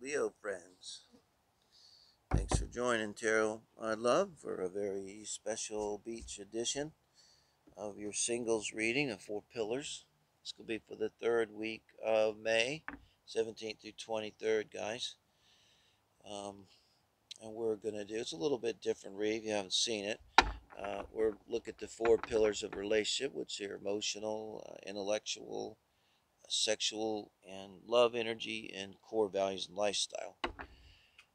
Leo friends. Thanks for joining Tarot I Love for a very special beach edition of your singles reading of Four Pillars. This will be for the third week of May, 17th through 23rd, guys. And we're going to do, it's a little bit different read if you haven't seen it. We're look at the four pillars of relationship, which are emotional, intellectual, sexual, and love energy, and core values and lifestyle.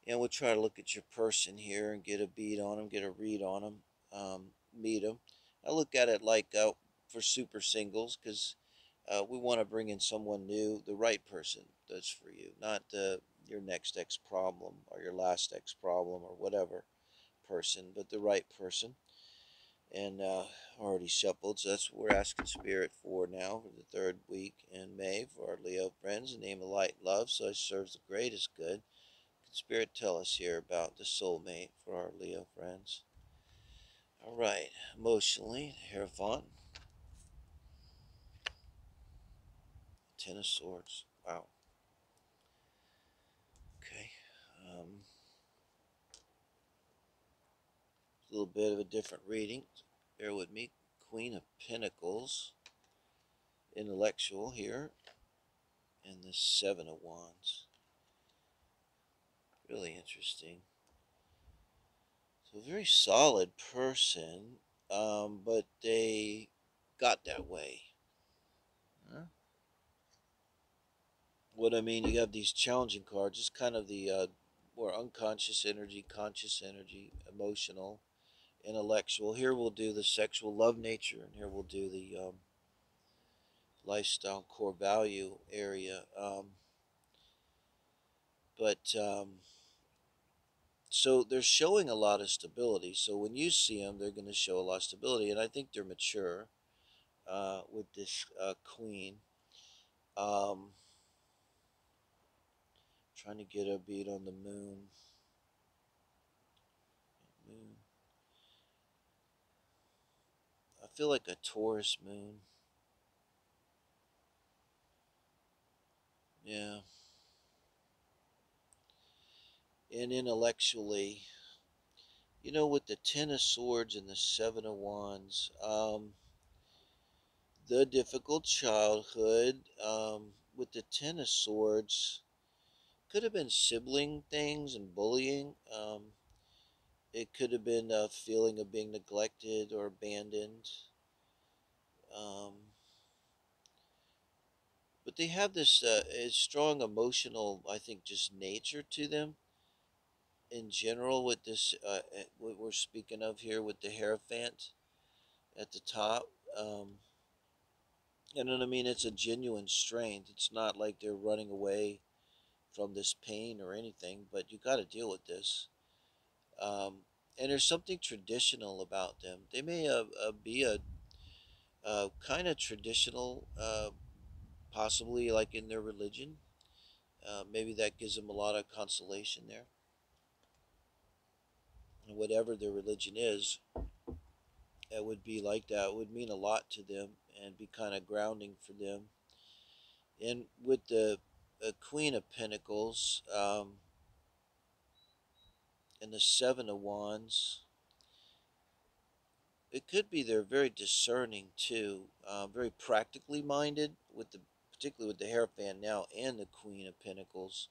And we'll try to look at your person here and get a beat on them, get a read on them, meet them. I look at it like for super singles because we want to bring in someone new, the right person that's for you, not your next ex problem or your last ex problem or whatever person, but the right person. And already shuffled, so that's what we're asking Spirit for now for the third week in May for our Leo friends. The name of light, love, so it serves the greatest good. Spirit tell us here about the soulmate for our Leo friends. All right, emotionally, Hierophant, Ten of Swords. Wow. Okay. A little bit of a different reading. Bear with me. Queen of Pentacles, intellectual here, and the Seven of Wands. Really interesting. So a very solid person, but they got that way. Huh? What I mean, you have these challenging cards. It's kind of the more unconscious energy, conscious energy, emotional, intellectual. Here we'll do the sexual love nature, and here we'll do the lifestyle core value area. But so they're showing a lot of stability. So when you see them, they're going to show a lot of stability, and I think they're mature with this queen. Um, Trying to get a beat on the moon. Moon. I feel like a Taurus moon. Yeah. And intellectually, with the Ten of Swords and the Seven of Wands, the difficult childhood, with the Ten of Swords, could have been sibling things and bullying. It could have been a feeling of being neglected or abandoned. Um, but they have this strong emotional, I think, just nature to them in general with this, what we're speaking of here with the Hierophant at the top. Um, you know what I mean? It's a genuine strength. It's not like they're running away from this pain or anything, but you got to deal with this. Um, and there's something traditional about them. They may be a kind of traditional, possibly like in their religion. Maybe that gives them a lot of consolation there. And whatever their religion is, it would be like that. It would mean a lot to them and be kind of grounding for them. And with the Queen of Pentacles and the Seven of Wands, it could be they're very discerning too, very practically minded with particularly with the Hierophant now and the Queen of Pentacles.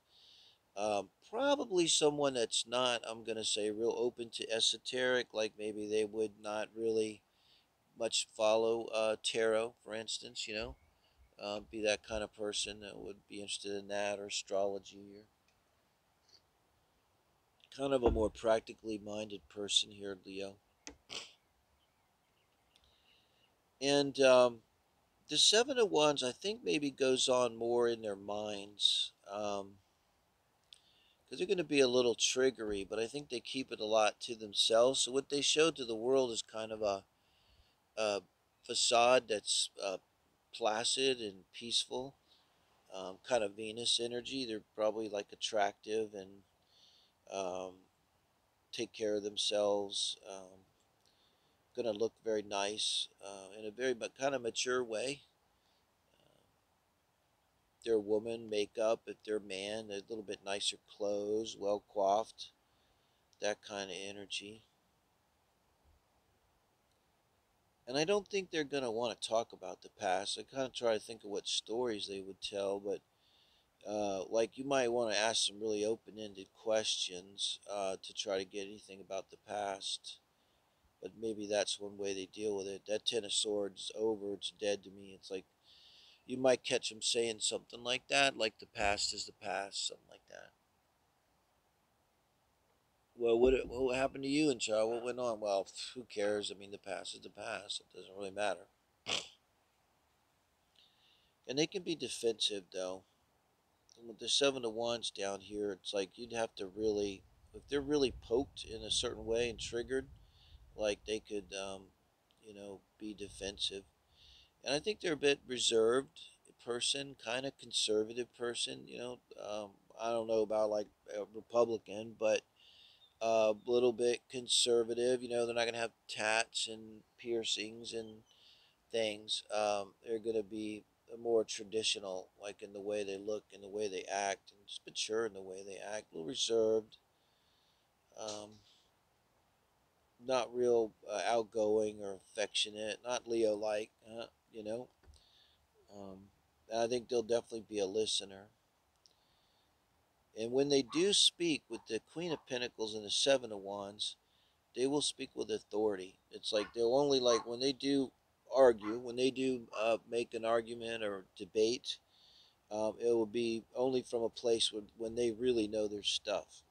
Probably someone that's not, I'm going to say, real open to esoteric, like maybe they would not really much follow tarot, for instance, be that kind of person that would be interested in that or astrology or kind of a more practically minded person here, Leo. And the Seven of Wands, I think, maybe goes on more in their minds. Because they're going to be a little triggery, but I think they keep it a lot to themselves. So what they show to the world is kind of a facade that's placid and peaceful, kind of Venus energy. They're probably like attractive and um, take care of themselves. Going to look very nice in a very kind of mature way. they're woman, makeup. If they're man, a little bit nicer clothes, well coiffed, that kind of energy. And I don't think they're going to want to talk about the past. I kind of try to think of what stories they would tell, but like you might want to ask some really open-ended questions to try to get anything about the past. But maybe that's one way they deal with it. That Ten of Swords over. It's dead to me. It's like you might catch them saying something like that, like the past is the past, something like that. Well, what happened to you and child? What went on? Well, who cares? I mean, the past is the past. It doesn't really matter. And they can be defensive though. And with the Seven of Wands down here, it's like you'd have to really, if they're really poked in a certain way and triggered, like they could, be defensive. And I think they're a bit reserved person, kind of conservative person. I don't know about like a Republican, but a little bit conservative. They're not going to have tats and piercings and things. They're going to be more traditional, like in the way they look, in the way they act, and just mature in the way they act. A little reserved, um, not real outgoing or affectionate, not Leo-like. You know. Um, I think they'll definitely be a listener. And when they do speak with the Queen of Pentacles and the Seven of Wands, they will speak with authority. It's like they'll only like when they do argue, when they do make an argument or debate, it will be only from a place when they really know their stuff.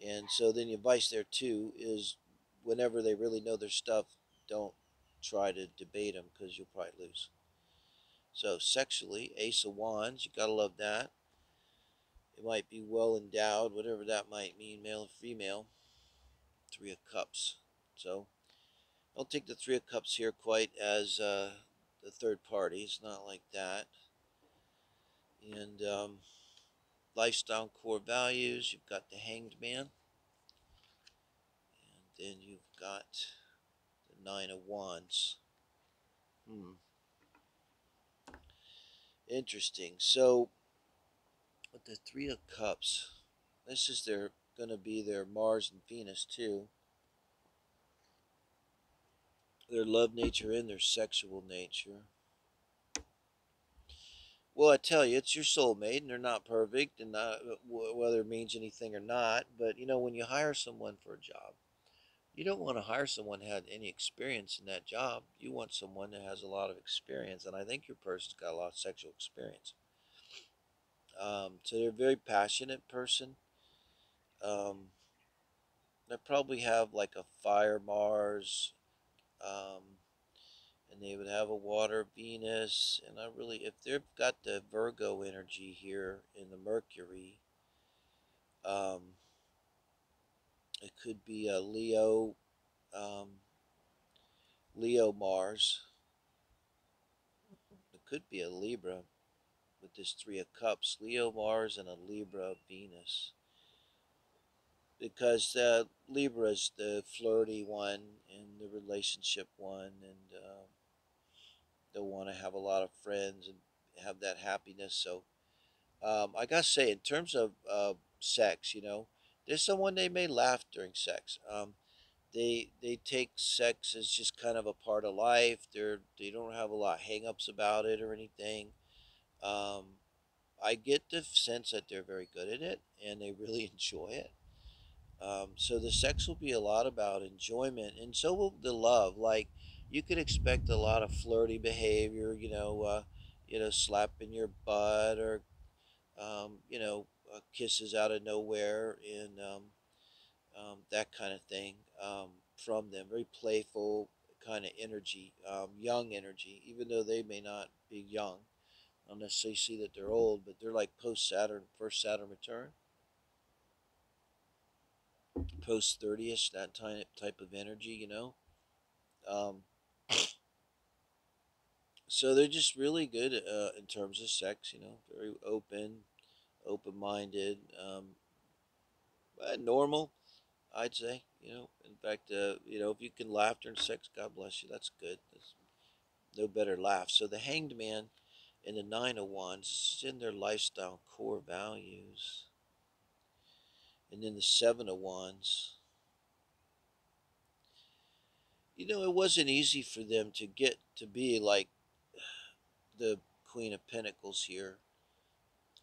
And so then the advice there too is whenever they really know their stuff, don't try to debate them because you'll probably lose. So sexually, Ace of Wands, you gotta love that. It might be well endowed, whatever that might mean, male or female. Three of Cups. So I don't take the Three of Cups here quite as the third party. It's not like that. And lifestyle and core values. You've got the Hanged Man, and then you've got the Nine of Wands. Interesting. So with the Three of Cups, this is their going to be their Mars and Venus too. Their love nature and their sexual nature. Well, I tell you, it's your soulmate, and they're not perfect, and not whether it means anything or not. But when you hire someone for a job, you don't want to hire someone who had any experience in that job. You want someone that has a lot of experience, and I think your person's got a lot of sexual experience. So they're a very passionate person. Um, they probably have like a fire Mars, um, and they would have a water Venus. And if they've got the Virgo energy here in the Mercury, um, it could be a um, Leo Mars. It could be a Libra with this Three of Cups. Leo Mars and a Libra Venus. Because Libra is the flirty one and the relationship one, and they'll want to have a lot of friends and have that happiness. So I gotta say, in terms of sex, there's someone they may laugh during sex. They take sex as just kind of a part of life. They don't have a lot of hang-ups about it or anything. Um, I get the sense that they're very good at it and they really enjoy it. So the sex will be a lot about enjoyment, and so will the love. Like you could expect a lot of flirty behavior, slapping your butt or kisses out of nowhere and that kind of thing from them. Very playful kind of energy, young energy, even though they may not be young. I don't necessarily see that they're old, but they're like post Saturn, first Saturn return, post 30ish, that type of energy. Um, so they're just really good in terms of sex, very open-minded, normal, I'd say. In fact, if you can laugh during sex, God bless you. That's good. There's no better laugh. So the Hanged Man, And the Nine of Wands is in their lifestyle core values. And then the Seven of Wands. You know, it wasn't easy for them to get to be like the Queen of Pentacles here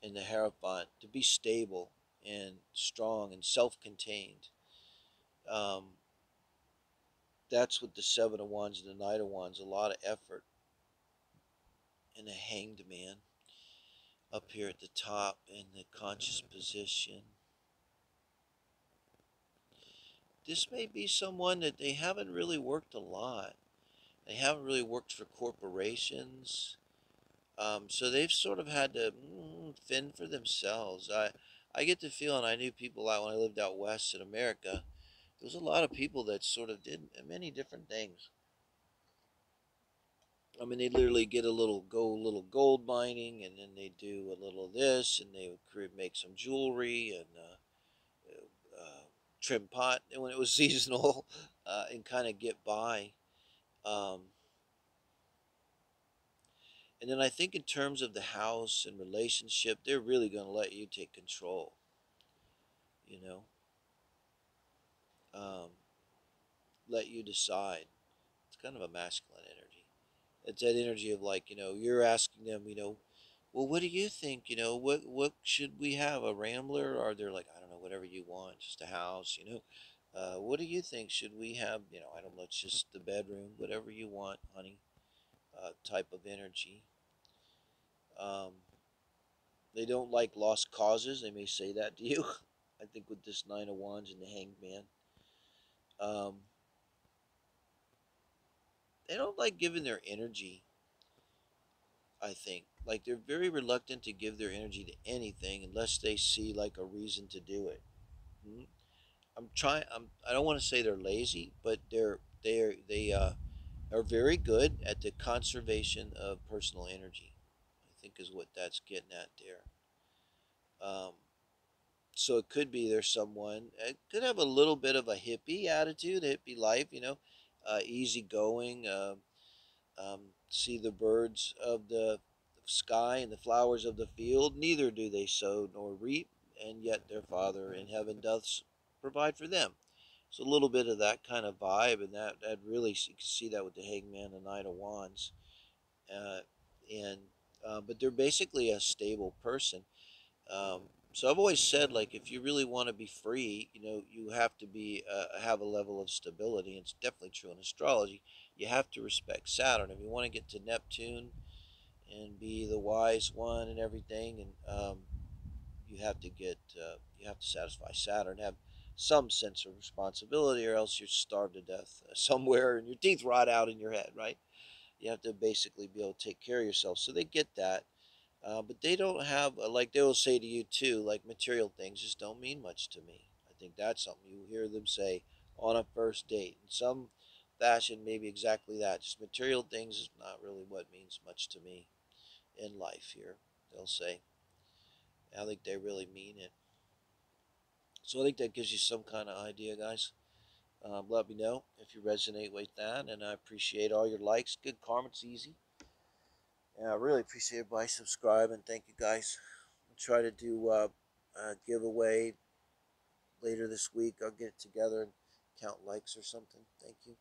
and the Hierophant, to be stable and strong and self-contained. Um, that's what the Seven of Wands and the Knight of Wands, a lot of effort. And the Hanged Man up here at the top in the conscious position. This may be someone that they haven't really worked a lot. They haven't really worked for corporations. So they've sort of had to fend for themselves. I get the feeling, I knew people out when I lived out west in America. There was a lot of people that sort of did many different things. I mean, they literally get a little gold mining, and then they do a little of this, and they would make some jewelry and trim pot when it was seasonal, and kind of get by. Um, and then I think in terms of the house and relationship, they're really going to let you take control. You know, um, let you decide. It's kind of a masculine energy. It's that energy of like, you're asking them, well, what do you think? What should we have? A Rambler? Or they're like, I don't know, whatever you want, just a house. What do you think? Should we have? I don't know, it's just the bedroom, whatever you want, honey. Type of energy. Um, they don't like lost causes. They may say that to you. I think with this Nine of Wands and the Hanged Man. Um, they don't like giving their energy. I think like they're very reluctant to give their energy to anything unless they see like a reason to do it. Hmm? I'm trying. I don't want to say they're lazy, but they are very good at the conservation of personal energy. I think is what that's getting at there. Um, so it could be there's someone. It could have a little bit of a hippie attitude, hippie life. Easygoing. See the birds of the sky and the flowers of the field, neither do they sow nor reap, and yet their Father in heaven doth provide for them. So a little bit of that kind of vibe, and that really, you can see that with the Hangman and Knight of Wands, uh, and but they're basically a stable person. Um, so I've always said, like, if you really want to be free, you have to be have a level of stability. And it's definitely true in astrology. You have to respect Saturn if you want to get to Neptune and be the wise one and everything. And you have to satisfy Saturn, have some sense of responsibility, or else you're starved to death somewhere and your teeth rot out in your head, right? You have to basically be able to take care of yourself. So they get that. But they don't have, like they will say to you too, like material things just don't mean much to me. I think that's something you hear them say on a first date. In some fashion, maybe exactly that. Just material things is not really what means much to me in life here, they'll say. I think they really mean it. So I think that gives you some kind of idea, guys. Let me know if you resonate with that, and I appreciate all your likes. Good karma, it's easy. And I really appreciate everybody subscribing. Thank you, guys. I'll try to do a giveaway later this week. I'll get it together and count likes or something. Thank you.